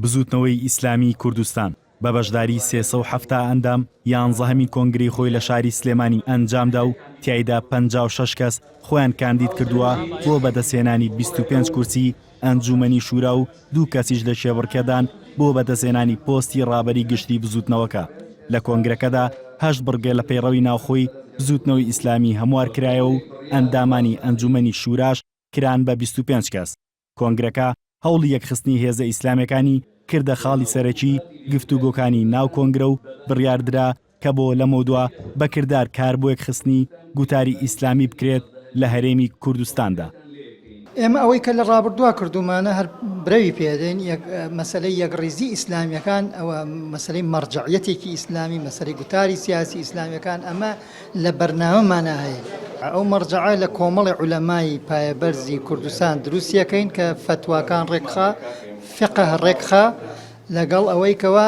بزوتنەوەی ئیسلامی کوردستان بە بەشداری 370 ئەندام 11هەمین کۆنگرەی خۆی لە شاری سلێمانی ئەنجامدا و تیایدا 56 کەس خۆیان کاندید کردووە بۆ بەدەستهێنانی 25 کورسی ئەنجومەنی شورا و 2 کەسیش لە شێوەڕکێدان بۆ بەدەستهێنانی پۆستی ڕابەری گشتی بزوتنەوەکە. لە کۆنگرەکەدا 8 بڕگێ لە پەیڕەوی ناوخۆی بزوتنەوەی ئیسلامی هەموار کرایەوە و ئەندامانی ئەنجومەنی شوراش کران بە 25 کەس. کۆنگرەکە هەوڵی یەکخستنی هێزە ئیسلامەکانی کردە خاڵی سەرەکی گفتوگۆکانی ناو کۆنگرە و بڕیاردرا کە بۆ لەمە دووە بەکردار کار بۆ یەکخستنی گوتاری ئیسلامی بکرێت لە هەرێمی کوردستاندا. ئێمە ئەوەی کە لە ڕابردووە کردومانە هەر برەوی پێدەین مەسەلەی یەکڕێزی ئیسلامیەکان ئەوە مەسەلەی مەرجعیەتێکی ئیسلامی مەسەلەی گوتاری سیاسی ئیسلامیەکان ئەمە لە بەرنامەمانە هەیە. ئەو مەرجعە لە کۆمەڵی عولەمای پایەبەرزی کوردستان دروستیەکەین کە فتواکان ڕێکخا فقه ڕێکخا لەگەڵ ئەوەی کەوە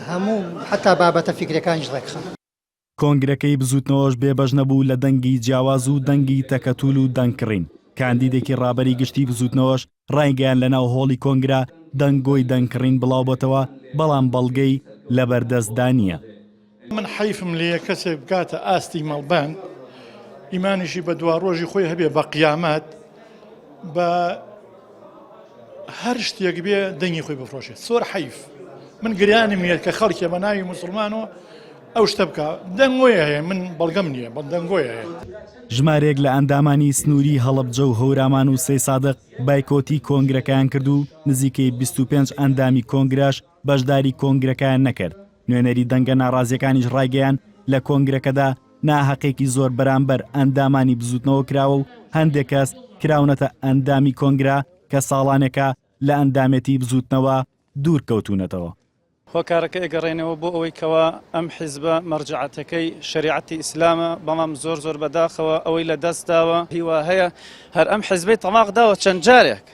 هەموو حتا بابەتە فکرەکانیش ڕێکخا. کۆنگرەکەی بزوتنەوەش بێبەش نەبوو لە دەنگی جیاواز و دەنگی تەکەتول و دەنگکڕین. کاندیدێکی ڕابەری گشتی بزوتنەوەش ڕایگەیان لەناو هۆڵی کۆنگرا دەنگۆی دەنگکڕین بڵاو بۆتەوە بەڵام بەڵگەی لەبەردەستدا نییە. من حیفم لێ کەسێک بکاتە ئاستی مەڵبەند ئیمانیشی بە دوا ڕۆژی خۆی هەبێ بە قیامەت بە هەر شتێک بێ دەنگی خۆی بفرۆشێت. سۆر حیف من گریانم هێت کە خەڵکێ بە ناوی موسڵمانەوە ئەو شتە بکە دەنگۆیە هەیە من بەڵگەم نییە بە دەنگۆیە هەیە. ژمارێک لە ئەندامانی سنووری هەڵەبجە و هەورامان و سەی سادق بایکۆتی کۆنگرەکەیان کرد و نزیکەی 25 ئەندامی کۆنگراش بەشداری کۆنگرەکەیان نەکرد. نوێنەری دەنگە ناڕازیەکانیش ڕایگەیان لە کۆنگرەکەدا ناحەقێکی زۆر بەرامبەر ئەندامانی بزوتنەوە کراوە و هەندێک کەس کراونەتە ئەندامی کۆنگرا کە ساڵانێکە لە ئەندامەتی بزوتنەوە دوور کەوتونەتەوە. هۆکارەکە ئەگەڕێنەوە بۆ ئەوەی کەوا ئەم حیزبە مەرجعەتەکەی شریعەتی ئیسلامە بەڵام زۆر بەداخەوە ئەوەی لە دەستداوە هیوا هەیە هەر ئەم حیزبەی تەماق داوە چەند جارێک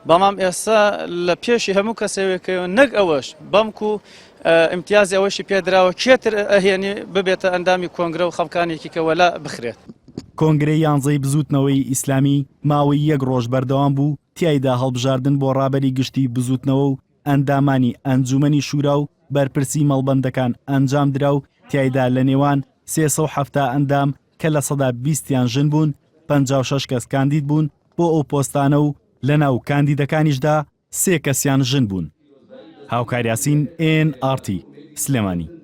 بەڵام ئێستا لە پێشی هەموو کەسێکەوە نەک ئەوەش بەمکو ئیمتیازی ئەوەشی پێدراوە کێتر ئەهێنی ببێتە ئەندامی کۆنگرە و خەڵکانێکی کەوەلا بخرێت. کۆنگرەی 11 بزوتنەوەی ئیسلامی ماوەی 1 ڕۆژ بەردەوام بوو تیایدا هەڵبژاردن بۆ ڕابەری گشتی بزوتنەوە و ئەندامانی ئەنجومەنی شورا و بەرپرسی مەڵبەندەکان ئەنجام درا و تیایدا لە نێوان 370 ئەندام کە لە سەدا 20یان ژن بوون 56 کەس کاندید بوون بۆ ئەو پۆستانە و لە ناو کاندیدەکانیشدا 3 کەسیان ژن بوون. هاوکاریاسین NRT سلێمانی.